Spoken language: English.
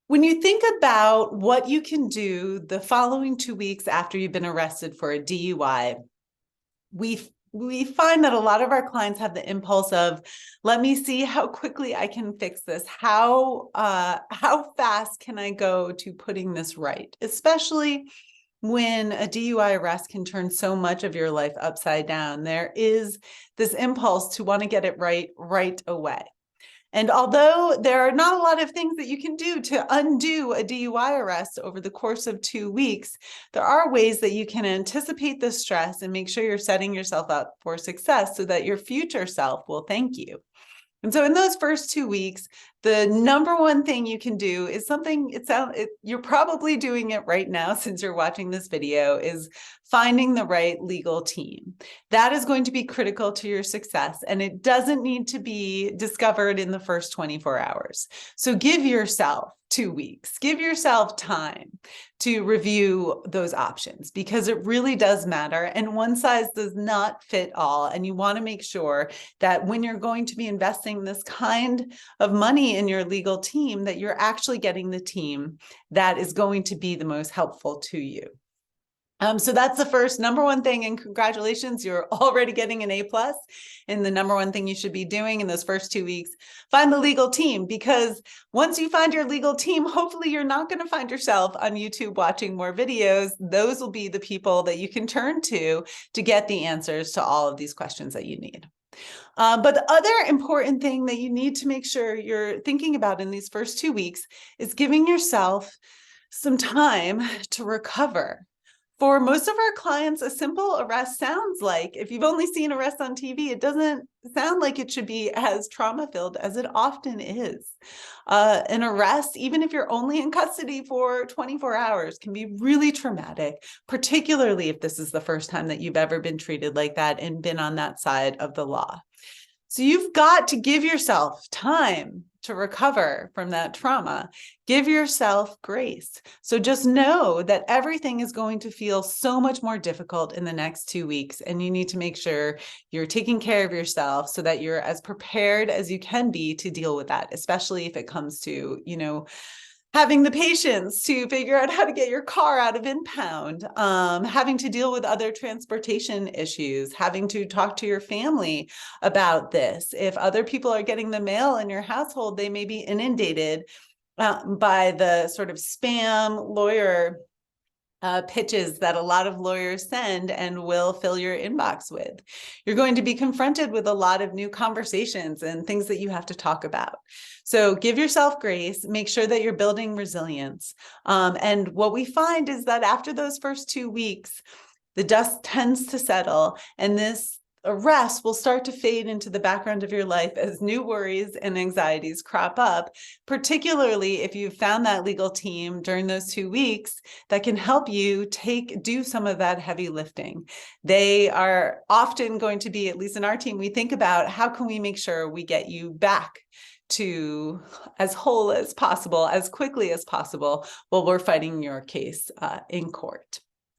When you think about what you can do the following 2 weeks after you've been arrested for a DUI, we find that a lot of our clients have the impulse of, let me see how quickly I can fix this. How fast can I go to putting this right? Especially when a DUI arrest can turn so much of your life upside down. There is this impulse to want to get it right away. And although there are not a lot of things that you can do to undo a DUI arrest over the course of 2 weeks, there are ways that you can anticipate the stress and make sure you're setting yourself up for success so that your future self will thank you. And so in those first 2 weeks, the number one thing you can do is something you're probably doing it right now since you're watching this video, is finding the right legal team. That is going to be critical to your success, and it doesn't need to be discovered in the first 24 hours. So give yourself 2 weeks, give yourself time to review those options, because it really does matter. And one size does not fit all. And you want to make sure that when you're going to be investing this kind of money in your legal team, that you're actually getting the team that is going to be the most helpful to you. So that's the first number one thing, and congratulations, you're already getting an A+ in the number one thing you should be doing in those first 2 weeks. Find the legal team, because once you find your legal team, hopefully you're not going to find yourself on YouTube watching more videos. Those will be the people that you can turn to get the answers to all of these questions that you need. But the other important thing that you need to make sure you're thinking about in these first 2 weeks is giving yourself some time to recover. For most of our clients, a simple arrest sounds like, if you've only seen arrests on TV, it doesn't sound like it should be as trauma-filled as it often is. An arrest, even if you're only in custody for 24 hours, can be really traumatic, particularly if this is the first time that you've ever been treated like that and been on that side of the law. So you've got to give yourself time to recover from that trauma. Give yourself grace. So just know that everything is going to feel so much more difficult in the next 2 weeks, and you need to make sure you're taking care of yourself so that you're as prepared as you can be to deal with that, especially if it comes to, having the patience to figure out how to get your car out of impound, having to deal with other transportation issues, having to talk to your family about this. If other people are getting the mail in your household, they may be inundated by the sort of spam lawyer pitches that a lot of lawyers send and will fill your inbox with. You're going to be confronted with a lot of new conversations and things that you have to talk about. So give yourself grace, make sure that you're building resilience. And what we find is that after those first 2 weeks, the dust tends to settle, and this arrest will start to fade into the background of your life as new worries and anxieties crop up, particularly if you've found that legal team during those 2 weeks that can help you do some of that heavy lifting. They are often going to be, at least in our team, we think about how can we make sure we get you back to as whole as possible, as quickly as possible, while we're fighting your case in court.